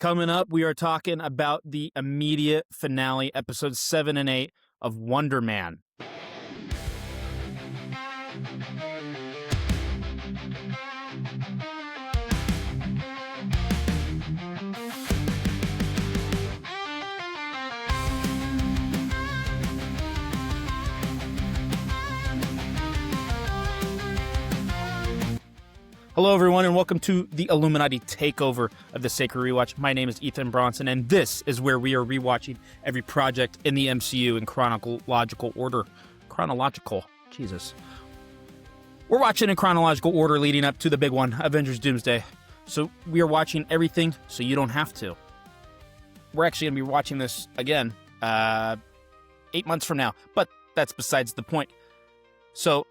Coming up, we are talking about the immediate finale, episodes 7 and 8 of Wonder Man. Hello, everyone, and welcome to the Illuminati Takeover of the Sacred Rewatch. My name is Ethan Bronson, and this is where we are rewatching every project in the MCU in chronological order. Jesus. We're watching in chronological order leading up to the big one, Avengers Doomsday. So we are watching everything so you don't have to. We're actually going to be watching this again 8 months from now, but that's besides the point. So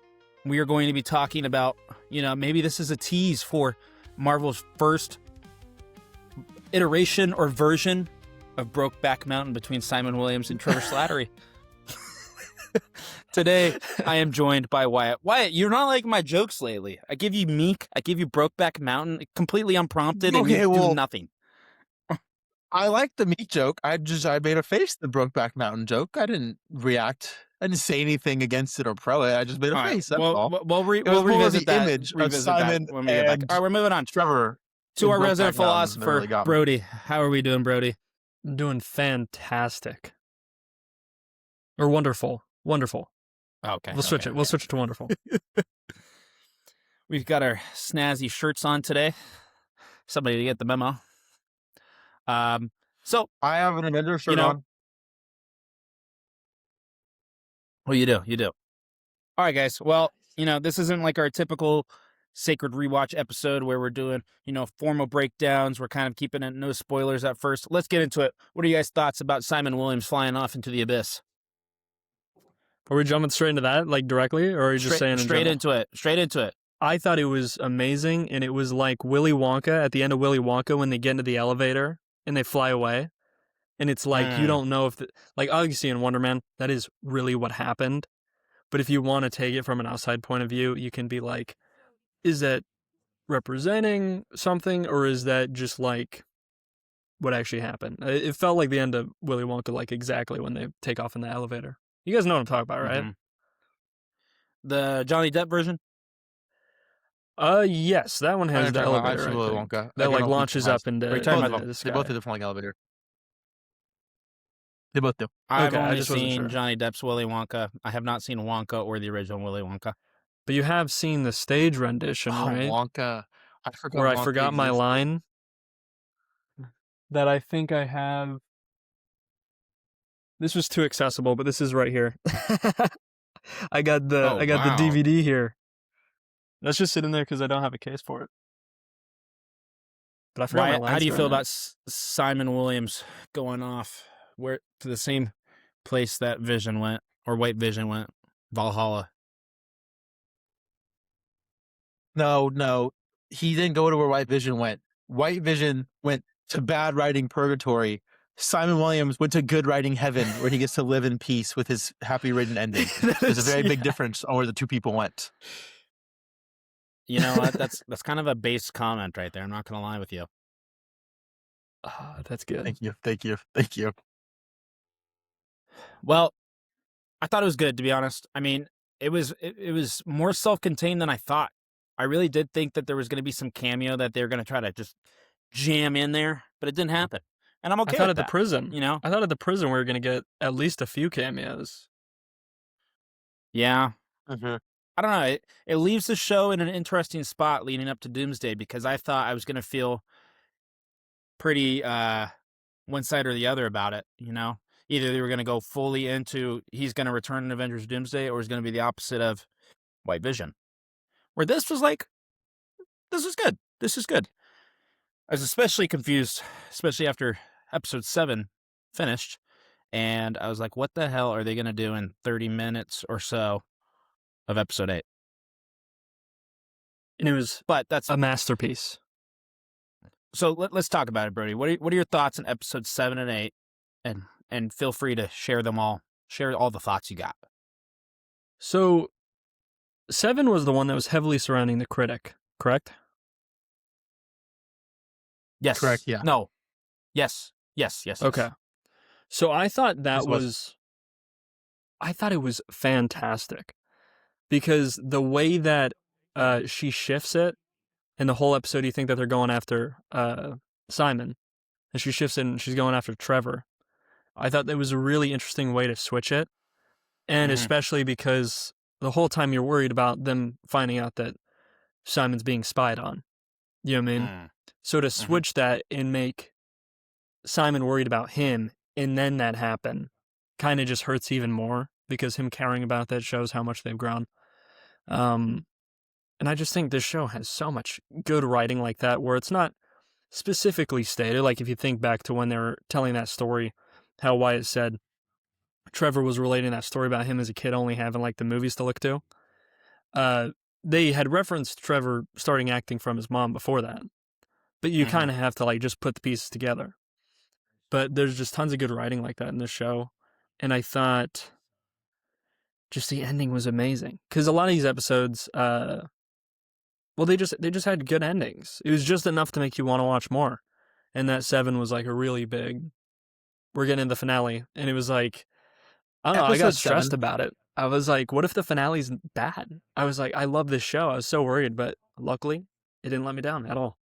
we are going to be talking about, maybe this is a tease for Marvel's first iteration or version of Brokeback Mountain between Simon Williams and Trevor Slattery. Today, I am joined by Wyatt. Wyatt, you're not like my jokes lately. I give you Meek, I give you Brokeback Mountain, completely unprompted, and you do nothing. I like the Meek joke. I made a face at the Brokeback Mountain joke. I didn't react. I didn't say anything against it or pro it. I just made a face. That's all. We'll revisit the that. image of Simon when we get back. All right, we're moving on. Trevor. To our resident philosopher, really Brody. How are we doing, Brody? I'm doing fantastic. Or wonderful. Wonderful. Okay. We'll switch it. We'll switch it to wonderful. We've got our snazzy shirts on today. Somebody to get the memo. So I have an Avengers shirt on. Well, you do. All right, guys. Well, this isn't like our typical Sacred Rewatch episode where we're doing, formal breakdowns. We're kind of keeping it no spoilers at first. Let's get into it. What are you guys' thoughts about Simon Williams flying off into the abyss? Are we jumping straight into that, like directly, or are you just saying straight into it? I thought it was amazing, and it was like Willy Wonka at the end of Willy Wonka when they get into the elevator and they fly away. And it's like, you don't know if, obviously in Wonder Man, that is really what happened. But if you want to take it from an outside point of view, you can be like, is that representing something, or is that just like what actually happened? It felt like the end of Willy Wonka, like exactly when they take off in the elevator. You guys know what I'm talking about, right? Mm-hmm. The Johnny Depp version? Yes, that one has the elevator. Willy Wonka. That launches up into the sky. They both do the flying elevator. They both do. I've only seen Johnny Depp's Willy Wonka. I have not seen Wonka or the original Willy Wonka. But you have seen the stage rendition, right? Wonka. I forgot my line. That I think I have. This was too accessible, but this is right here. I got the DVD here. That's just sitting there because I don't have a case for it. But I forgot my lines. How do you feel about Simon Williams going off to the same place that Vision went, or White Vision went, Valhalla? No. He didn't go to where White Vision went. White Vision went to bad writing purgatory. Simon Williams went to good writing heaven, where he gets to live in peace with his happy written ending. There's a very big difference on where the two people went. You know what? That's kind of a base comment right there. I'm not going to lie with you. That's good. Thank you. Well, I thought it was good, to be honest. I mean, it was more self-contained than I thought. I really did think that there was going to be some cameo that they were going to try to just jam in there, but it didn't happen. And I'm okay with that. I thought at the prison we were going to get at least a few cameos. Yeah. Mm-hmm. I don't know. It leaves the show in an interesting spot leading up to Doomsday, because I thought I was going to feel pretty one side or the other about it, Either they were going to go fully into he's going to return in Avengers Doomsday, or it's going to be the opposite of White Vision. Where this was like, this is good. I was especially confused, especially after episode 7 finished. And I was like, what the hell are they going to do in 30 minutes or so of episode 8? And it was a masterpiece. So let's talk about it, Brody. What are your thoughts on episodes 7 and 8? And feel free to share them all. Share all the thoughts you got. So 7 was the one that was heavily surrounding the critic, correct? Yes. Correct, yeah. No. Yes. Yes. Yes. Okay. Yes. So I thought it was fantastic because the way that she shifts it in the whole episode, you think that they're going after Simon, and she shifts it and she's going after Trevor. I thought that was a really interesting way to switch it, and Mhm. especially because the whole time you're worried about them finding out that Simon's being spied on. You know what I mean? Mm. So to Mhm. switch that and make Simon worried about him and then that happen kind of just hurts even more because him caring about that shows how much they've grown. Um, and I just think this show has so much good writing like that where it's not specifically stated. Like if you think back to when they were telling that story, how Wyatt said Trevor was relating that story about him as a kid only having like the movies to look to. Uh, they had referenced Trevor starting acting from his mom before that, but you Mhm. kind of have to like just put the pieces together. But there's just tons of good writing like that in this show, and I thought just the ending was amazing because a lot of these episodes, well, they just had good endings. It was just enough to make you want to watch more, and that 7 was like a really big. We're getting into the finale, and it was like I don't know. I got Episode stressed 7. about it. I was like, what if the finale's bad? I was like, I love this show. I was so worried, but luckily, it didn't let me down at all.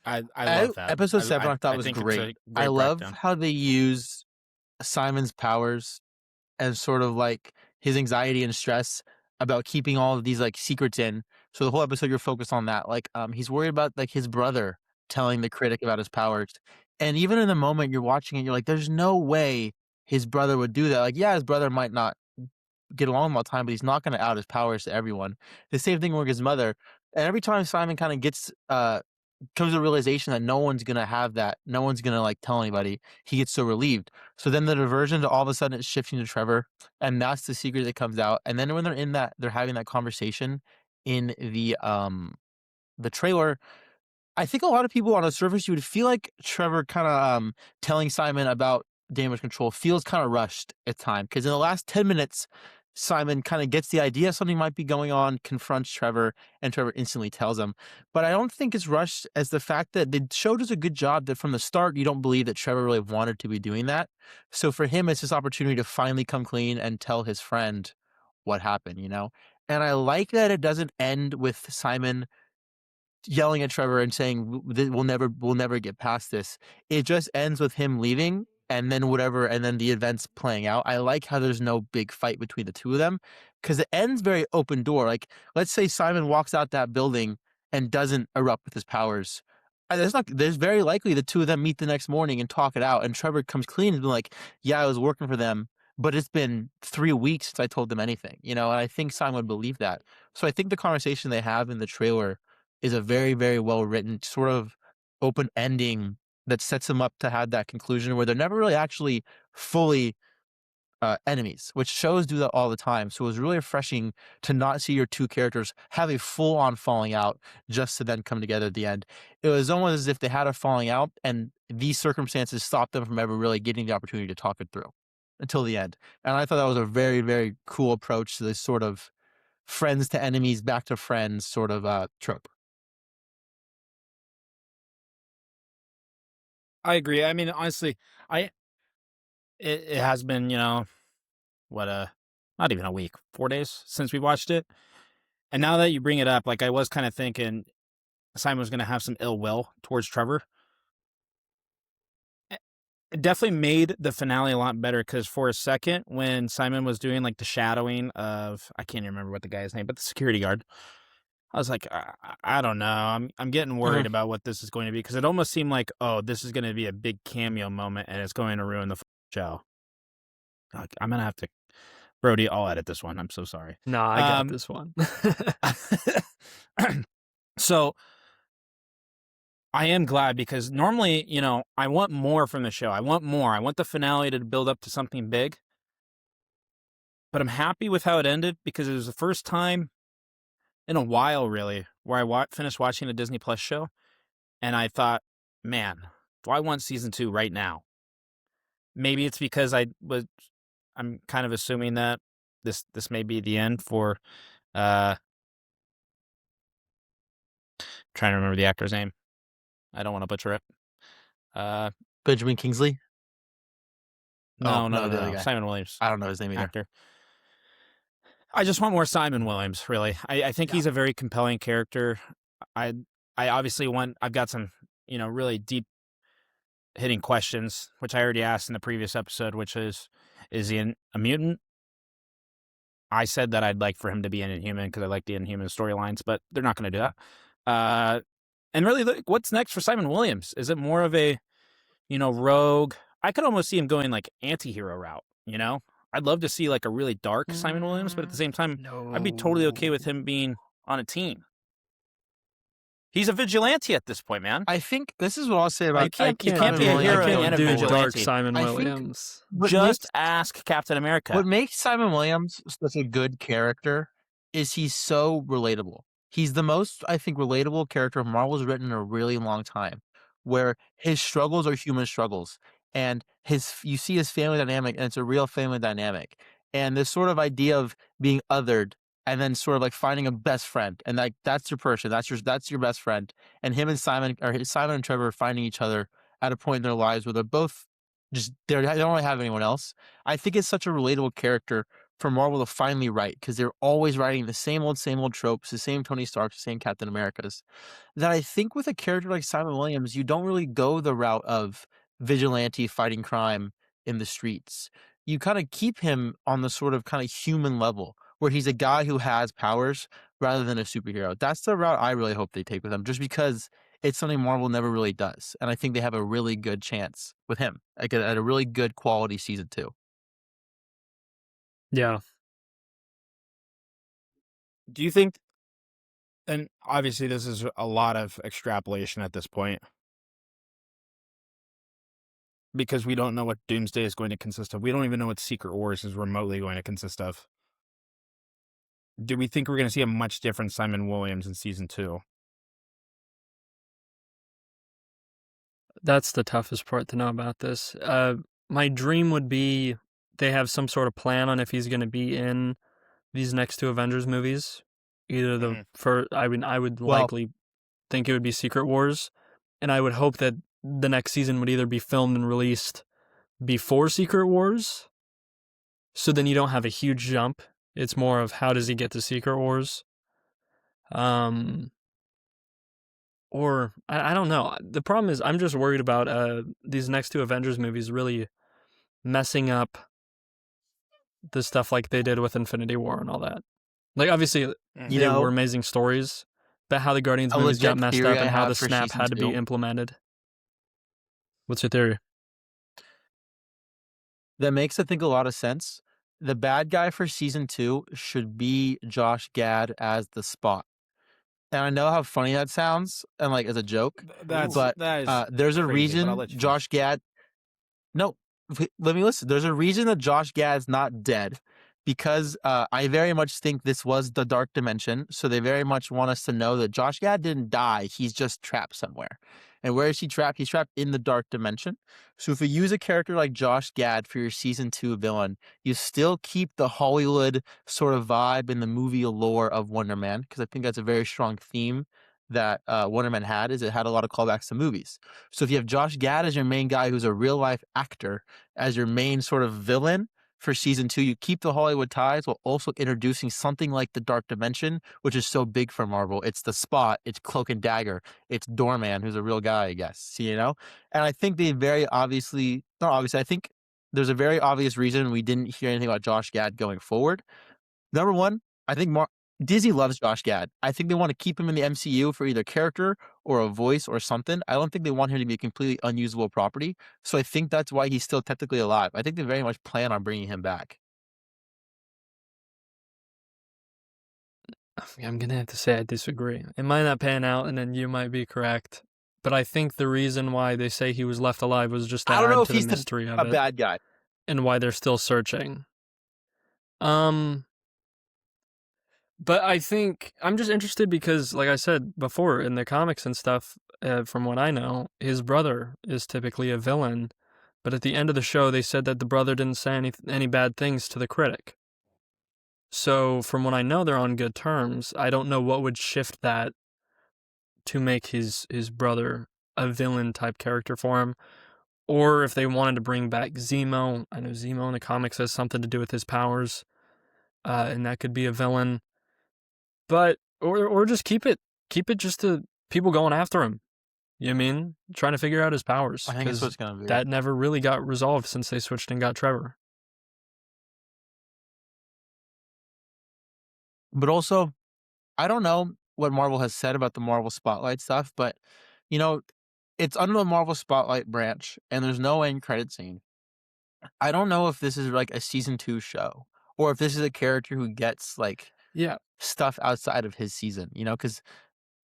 I love that. Episode 7 I thought I was think it's great. a I great love breakdown. how they use Simon's powers and sort of like his anxiety and stress about keeping all of these like secrets in. So the whole episode you're focused on that. Like he's worried about like his brother telling the critic about his powers. And even in the moment you're watching it, you're like, there's no way his brother would do that. Like, yeah, his brother might not get along all the time, but he's not gonna out his powers to everyone. The same thing with his mother. And every time Simon kind of gets comes to the realization that no one's gonna have that, no one's gonna like tell anybody, he gets so relieved. So then the diversion to all of a sudden it's shifting to Trevor, and that's the secret that comes out. And then when they're in that, they're having that conversation in the trailer. I think a lot of people on the surface, you would feel like Trevor kind of telling Simon about damage control feels kind of rushed at time because in the last 10 minutes, Simon kind of gets the idea something might be going on, confronts Trevor, and Trevor instantly tells him. But I don't think it's rushed as the fact that the show does a good job that from the start, you don't believe that Trevor really wanted to be doing that. So for him, it's this opportunity to finally come clean and tell his friend what happened, you know? And I like that it doesn't end with Simon yelling at Trevor and saying, we'll never get past this." It just ends with him leaving and then whatever, and then the events playing out. I like how there's no big fight between the two of them because it ends very open door. Like, let's say Simon walks out that building and doesn't erupt with his powers. There's very likely the two of them meet the next morning and talk it out. And Trevor comes clean and be like, yeah, I was working for them, but it's been 3 weeks since I told them anything, you know, and I think Simon would believe that. So I think the conversation they have in the trailer is a very, very well written sort of open ending that sets them up to have that conclusion where they're never really actually fully enemies, which shows do that all the time. So it was really refreshing to not see your two characters have a full on falling out just to then come together at the end. It was almost as if they had a falling out and these circumstances stopped them from ever really getting the opportunity to talk it through until the end. And I thought that was a very, very cool approach to this sort of friends to enemies, back to friends sort of trope. I agree. I mean, honestly, I it has been, what not even a week, 4 days since we watched it. And now that you bring it up, like I was kind of thinking Simon was gonna have some ill will towards Trevor. It definitely made the finale a lot better because for a second, when Simon was doing like the shadowing of I can't remember what the guy's name, but the security guard, I was like, I don't know. I'm getting worried Mhm. about what this is going to be because it almost seemed like, oh, this is going to be a big cameo moment and it's going to ruin the show. Like, I'm gonna have to, Brody. I'll edit this one. I'm so sorry. Nah, I got Um, this one. so I am glad because normally, I want more from the show. I want more. I want the finale to build up to something big. But I'm happy with how it ended because it was the first time in a while, really, where I finished watching a Disney Plus show and I thought, man, do I want season 2 right now? Maybe it's because I'm kind of assuming that this may be the end for uh trying to remember the actor's name. I don't want to butcher it. Benjamin Kingsley. No, Oh, no, no, the no, other no. guy. Simon Williams, I don't know his name either. actor. I just want more Simon Williams, really. I think he's a very compelling character. I I obviously want. I've got some, really deep hitting questions, which I already asked in the previous episode, which is he a mutant? I said that I'd like for him to be an Inhuman because I like the Inhuman storylines, but they're not going to do that. And really, what's next for Simon Williams? Is it more of a, rogue? I could almost see him going like anti-hero route, I'd love to see like a really dark Simon Williams, but at the same time, I'd be totally okay with him being on a team. He's a vigilante at this point, man. I think this is what I'll say about. You can't be a Simon hero Williams. and a do vigilante. dark Simon I think- Williams. What Just makes- ask Captain America. What makes Simon Williams such a good character is he's so relatable. He's the most, I think, relatable character Marvel's written in a really long time, where his struggles are human struggles, and you see his family dynamic, and it's a real family dynamic, and this sort of idea of being othered, and then sort of like finding a best friend, and like that's your person, that's your best friend, and him and Simon and Trevor finding each other at a point in their lives where they're both just they don't really have anyone else. I think it's such a relatable character for Marvel to finally write, because they're always writing the same old tropes, the same Tony Starks, the same Captain Americas, that I think with a character like Simon Williams, you don't really go the route of vigilante fighting crime in the streets. You kind of keep him on the sort of kind of human level, where he's a guy who has powers rather than a superhero. That's the route I really hope they take with him, just because it's something Marvel never really does. And I think they have a really good chance with him, like at a really good quality season 2. Yeah. Do you think, and obviously this is a lot of extrapolation at this point, because we don't know what Doomsday is going to consist of. We don't even know what Secret Wars is remotely going to consist of. Do we think we're going to see a much different Simon Williams in season 2? That's the toughest part to know about this. My dream would be they have some sort of plan on if he's going to be in these next 2 Avengers movies. Either the first, I would likely think it would be Secret Wars, and I would hope that the next season would either be filmed and released before Secret Wars, so then you don't have a huge jump. It's more of how does he get to Secret Wars? Or I don't know. The problem is I'm just worried about these next 2 Avengers movies really messing up the stuff like they did with Infinity War and all that. Like, obviously, they were amazing stories, but how the Guardians movies got messed up and how the snap had to be implemented. What's your theory? That makes, I think, a lot of sense. The bad guy for season 2 should be Josh Gad as the Spot. And I know how funny that sounds, and like as a joke, but there's a reason Josh Gad. No, let me listen. There's a reason that Josh Gad's not dead, because I very much think this was the Dark Dimension. So they very much want us to know that Josh Gad didn't die. He's just trapped somewhere. And where is he trapped? He's trapped in the Dark Dimension. So if you use a character like Josh Gad for your season 2 villain, you still keep the Hollywood sort of vibe in the movie lore of Wonder Man, because I think that's a very strong theme that Wonder Man had, is it had a lot of callbacks to movies. So if you have Josh Gad as your main guy, who's a real life actor, as your main sort of villain for season 2, you keep the Hollywood ties while also introducing something like the Dark Dimension, which is so big for Marvel. It's the Spot, it's Cloak and Dagger, it's Doorman, who's a real guy, I guess, And I think they very obviously, not obviously, I think there's a very obvious reason we didn't hear anything about Josh Gad going forward. Number one, I think Disney loves Josh Gad. I think they want to keep him in the MCU for either character or a voice or something. I don't think they want him to be a completely unusable property. So I think that's why he's still technically alive. I think they very much plan on bringing him back. I'm going to have to say I disagree. It might not pan out, and then you might be correct. But I think the reason why they say he was left alive was just to I don't know add if to the he's mystery of a it, bad guy. and why they're still searching. But I think I'm just interested because, like I said before, in the comics and stuff, from what I know, his brother is typically a villain. But at the end of the show, they said that the brother didn't say any bad things to the critic. So from what I know, they're on good terms. I don't know what would shift that to make his brother a villain type character for him, or if they wanted to bring back Zemo. I know Zemo in the comics has something to do with his powers, and that could be a villain. But or just keep it just to people going after him. You know what I mean? Trying to figure out his powers. I think that's what Because it's gonna be. that never really got resolved since they switched and got Trevor. But also, I don't know what Marvel has said about the Marvel Spotlight stuff, but you know, it's under the Marvel Spotlight branch, and there's no end credit scene. I don't know if this is like a season 2 show, or if this is a character who gets like Yeah. stuff outside of his season. You know, because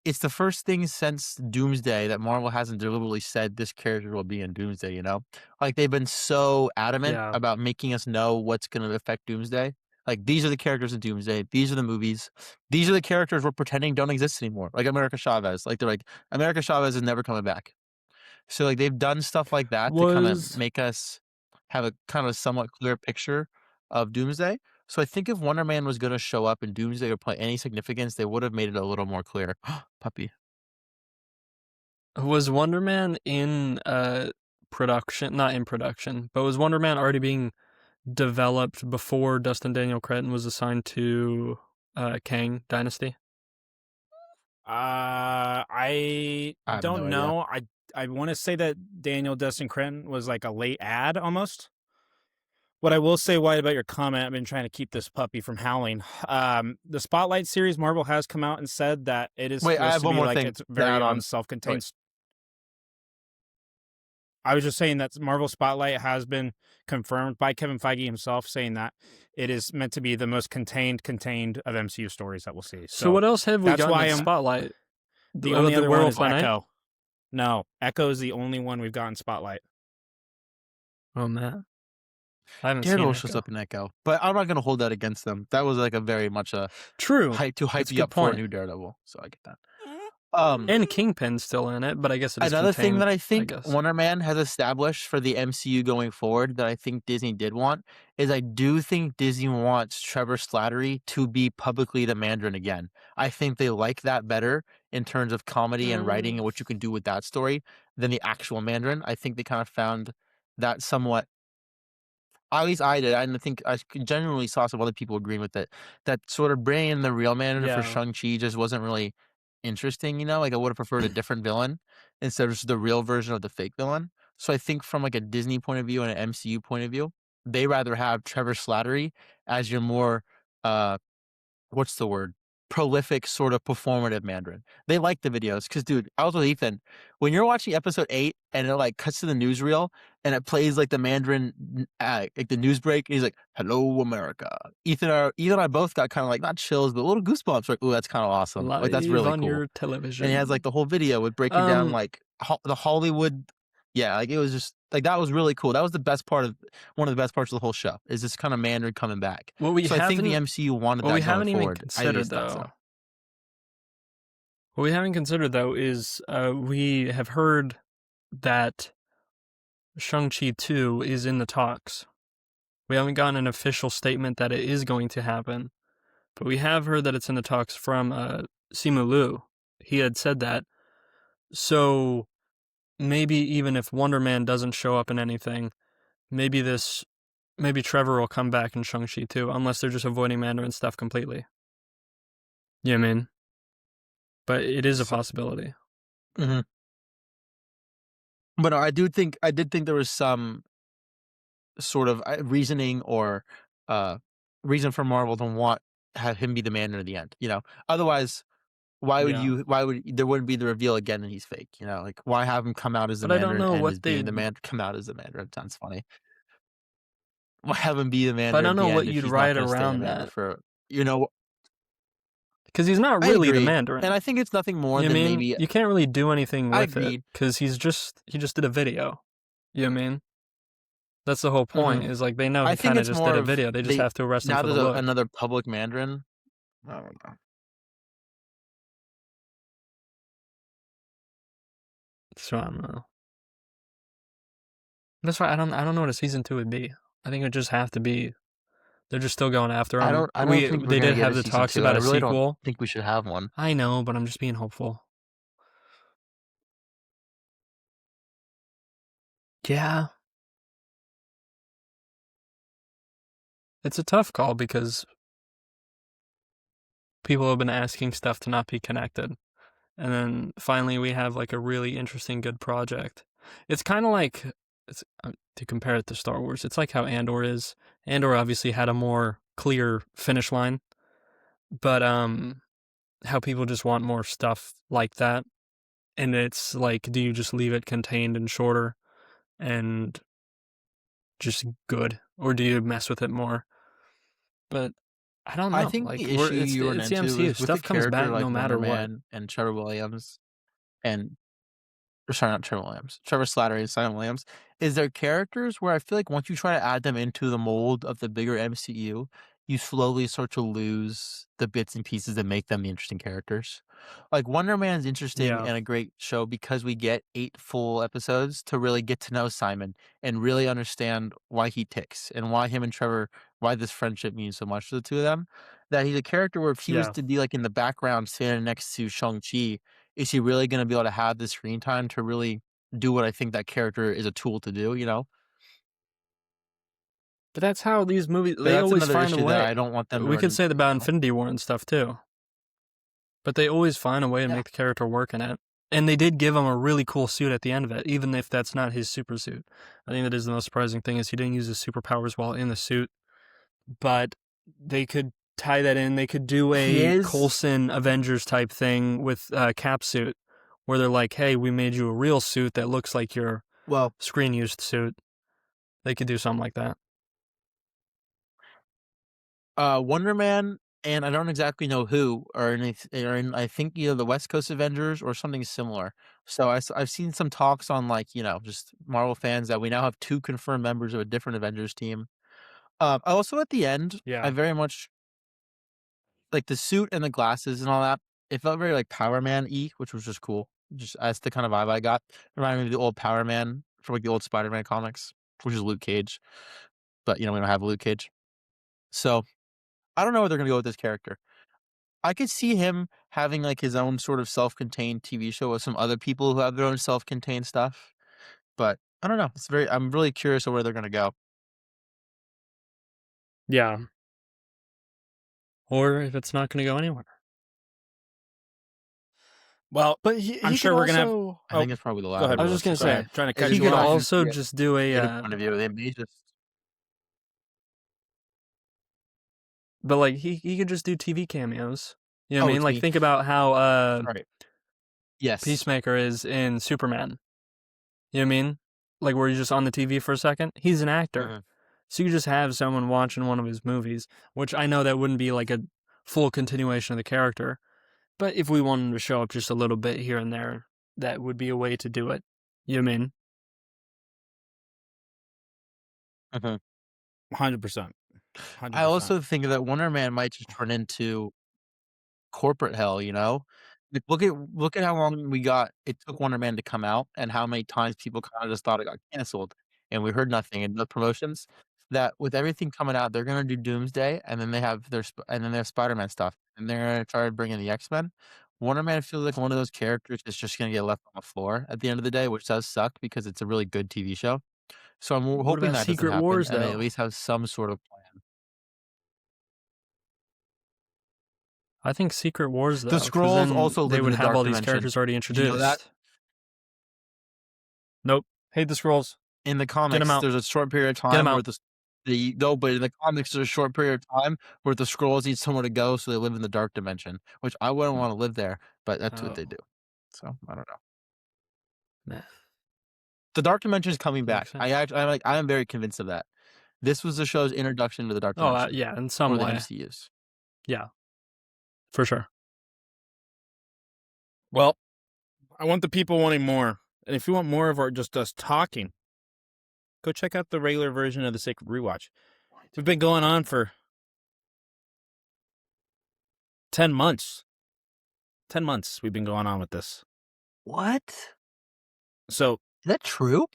it's the first thing since Doomsday that Marvel hasn't deliberately said this character will be in Doomsday. You know, like they've been so adamant Yeah. about making us know what's going to affect Doomsday. Like these are the characters in Doomsday. These are the movies. These are the characters we're pretending don't exist anymore. Like America Chavez. Like they're like America Chavez is never coming back. So like they've done stuff like that to kind of Was make us have a kind of somewhat clear picture of Doomsday. So I think if Wonder Man was going to show up in Doomsday or play any significance, they would have made it a little more clear. Puppy. Wonder Man in production? Not in production, but was Wonder Man already being developed before Dustin Daniel Cretton was assigned to Kang Dynasty? I I have no don't idea. know. I want to say that Daniel Dustin Cretton was like a late ad almost. What I will say, White, about your comment, I've been trying to keep this puppy from howling. The Spotlight series, Marvel has come out and said that it is Wait, I supposed have to one be more like thing it's to very add on. on self-contained. I was just saying that Marvel Spotlight has been confirmed by Kevin Feige himself, saying that it is meant to be the most contained of MCU stories that we'll see. So what else have we that's gotten why in I'm- Spotlight? The only other one Werewolf is by Night? Echo. No, Echo is the only one we've gotten Spotlight. Oh man, I haven't seen Daredevil Echo. shows up in Echo, but I'm not going to hold that against them. That was like a very much a True. hype to hype That's a you good up for a point. new Daredevil. So I get that. And Kingpin's still in it, but I guess it is Another thing contained, that I think guess. Wonder Man has established for the MCU going forward that I think Disney did want is I do think Disney wants Trevor Slattery to be publicly the Mandarin again. I think they like that better in terms of comedy and writing and what you can do with that story than the actual Mandarin. I think they kind of found that somewhat. At least I did. I think I genuinely saw some other people agreeing with it. That sort of bringing in the real Mandarin for Yeah. Shang-Chi just wasn't really interesting, you know? Like I would have preferred a different villain instead of just the real version of the fake villain. So I think from like a Disney point of view and an MCU point of view, they rather have Trevor Slattery as your more what's the word? Prolific sort of performative Mandarin. They like the videos because, dude, I was with Ethan. When you're watching episode 8 and it like cuts to the newsreel and it plays like the Mandarin, like the news break, and he's like, "Hello, America." Ethan and I both got kind of like not chills, but little goosebumps. Like, ooh, that's kind of awesome. Like that's really on cool. your television. And he has like the whole video with breaking down like the Hollywood. Yeah, like it was just like that was really cool. That was the best part of one of the best parts of the whole show is this kind of Mandarin coming back. What we So I think the haven't MCU wanted what that we going haven't even forward. I considered just thought though. so. What we haven't considered though is we have heard that Shang-Chi 2 is in the talks. We haven't gotten an official statement that it is going to happen, but we have heard that it's in the talks from Simu Liu. He had said that. So maybe even if Wonder Man doesn't show up in anything, maybe Trevor will come back in Shang-Chi 2, unless they're just avoiding Mandarin stuff completely. You know what I mean? But it is a possibility. Mm-hmm. But no, I did think there was some sort of reasoning or reason for Marvel to want have him be the Mandarin at the end. You know, otherwise, why would there wouldn't be the reveal again and he's fake? You know, like why have him come out as the But I don't Mandarin know and what as being the man come out as the Mandarin? It sounds funny. Why have him be the Mandarin? But I don't know at the what end if you'd he's not write gonna stay the around Mandarin that. for you know. Because he's not I really the agree. Mandarin. And I think it's nothing more You than know what I mean? maybe You can't really do anything I with it agreed. because he just did a video. You know what I mean? That's the whole point. Is like they know I he think kind of it's just more did a of video. They just have to arrest him now for the there's look. another public Mandarin. I don't know. So I don't know. That's why I don't know what a season 2 would be. I think it would just have to be. They're just still going after him. I don't think they we're gonna did get have a the season talks 2. about I a really sequel. don't think we should have one. I know, but I'm just being hopeful. Yeah. It's a tough call because people have been asking stuff to not be connected. And then finally we have like a really interesting, good project. It's kind of like, to compare it to Star Wars, it's like how Andor is. Andor obviously had a more clear finish line, but how people just want more stuff like that. And it's like, do you just leave it contained and shorter and just good, or do you mess with it more? But I don't I know. think Like the issue you run it's the into MCU. is with a Stuff comes character back like no Wonder matter what. Man and Trevor Williams and or sorry, not Trevor Williams, Trevor Slattery and Simon Williams, is they're characters where I feel like once you try to add them into the mold of the bigger MCU, you slowly start to lose the bits and pieces that make them the interesting characters. Like Wonder Man's interesting Yeah. and a great show because we get 8 full episodes to really get to know Simon and really understand why he ticks and why him and Trevor, why this friendship means so much to the two of them. That he's a character where if he was Yeah. to be like in the background standing next to Shang-Chi, is he really going to be able to have the screen time to really do what I think that character is a tool to do, you know? But that's how these movies, But they that's always another find a issue that way. I don't want them to We run could say that into, about you know? Infinity War and stuff too. But they always find a way to Yeah. make the character work in it. And they did give him a really cool suit at the end of it, even if that's not his super suit. I think that is the most surprising thing is he didn't use his superpowers while in the suit. But they could tie that in. They could do He a is Coulson Avengers type thing with Cap suit, where they're like, "Hey, we made you a real suit that looks like your well, screen used suit." They could do something like that. Wonder Man and I don't exactly know who are in I think either the West Coast Avengers or something similar. So I've seen some talks on like, you know, just Marvel fans that we now have 2 confirmed members of a different Avengers team. Also at the end, I Yeah. very much like the suit and the glasses and all that. It felt very like Power Man-y, which was just cool. Just that's the kind of vibe I got. Reminded me of the old Power Man from like the old Spider-Man comics, which is Luke Cage. But you know, we don't have Luke Cage. So I don't know where they're gonna go with this character. I could see him having like his own sort of self-contained TV show with some other people who have their own self-contained stuff. But I don't know. I'm really curious of where they're gonna go. Yeah. Or if it's not going to go anywhere. Well, But I'm he sure could we're gonna have. also. I think it's probably the Go latter. ahead. I was just gonna Sorry, say, I'm trying to If catch he you could up. also just do get a a. point of view. They may just But like he could just do TV cameos. You know what I mean? Like TV. think about how Right. Yes. Peacemaker is in Superman. You know what I mean? Like where he's just on the TV for a second. He's an actor. Mhm. So you just have someone watching one of his movies, which I know that wouldn't be like a full continuation of the character. But if we wanted him to show up just a little bit here and there, that would be a way to do it. You know what I mean? 100%. I also think that Wonder Man might just turn into corporate hell, you know? Like, look at how long it took Wonder Man to come out and how many times people kinda just thought it got canceled, and we heard nothing and no promotions. That with everything coming out, they're gonna do Doomsday, and then they have Spider-Man stuff, and they're gonna try to bring in the X-Men. Wonder Man feels like one of those characters that's just gonna get left on the floor at the end of the day, which does suck because it's a really good TV show. So I'm What hoping about that doesn't Secret happen, Wars and they at though? least have some sort of plan. I think Secret Wars though, The 'cause Skrulls then also they live in would the have dark all these dimension. characters already Did you know that? introduced. Nope. Hate the scrolls. In the Get comics, them out. there's a short period of Get them time where out. but in the comics, there's a short period of time where the Skrulls need somewhere to go, so they live in the dark dimension, which I wouldn't wanna live there, but that's what they Oh, do. So, I don't know. nah. The dark dimension is coming Makes back. sense. I am very convinced of that. This was the show's introduction to the dark Oh, dimension, yeah, in some or the way. MCU's. Yeah, for sure. Well, I want the people wanting more. And if you want more of our just us talking, go check out the regular version of the Sacred Rewatch. We've been going on for 10 months. 10 months we've been going on with this. What? So Is that true?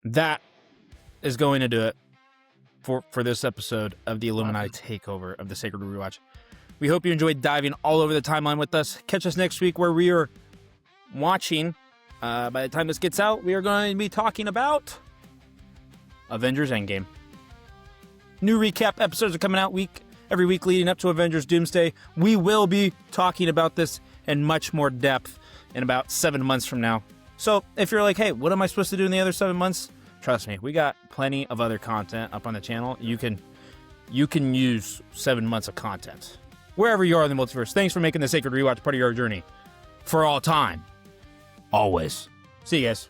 that is going to do it for this episode of the Illuminati Takeover of the Sacred Rewatch. We hope you enjoyed diving all over the timeline with us. Catch us next week where we are watching By the time this gets out, we are going to be talking about Avengers Endgame. New recap episodes are coming out every week leading up to Avengers Doomsday. We will be talking about this in much more depth in about 7 months from now. So if you're like, hey, what am I supposed to do in the other 7 months? Trust me, we got plenty of other content up on the channel. You can use 7 months of content wherever you are in the multiverse. Thanks for making the Sacred Rewatch part of your journey for all time. Always. See you guys.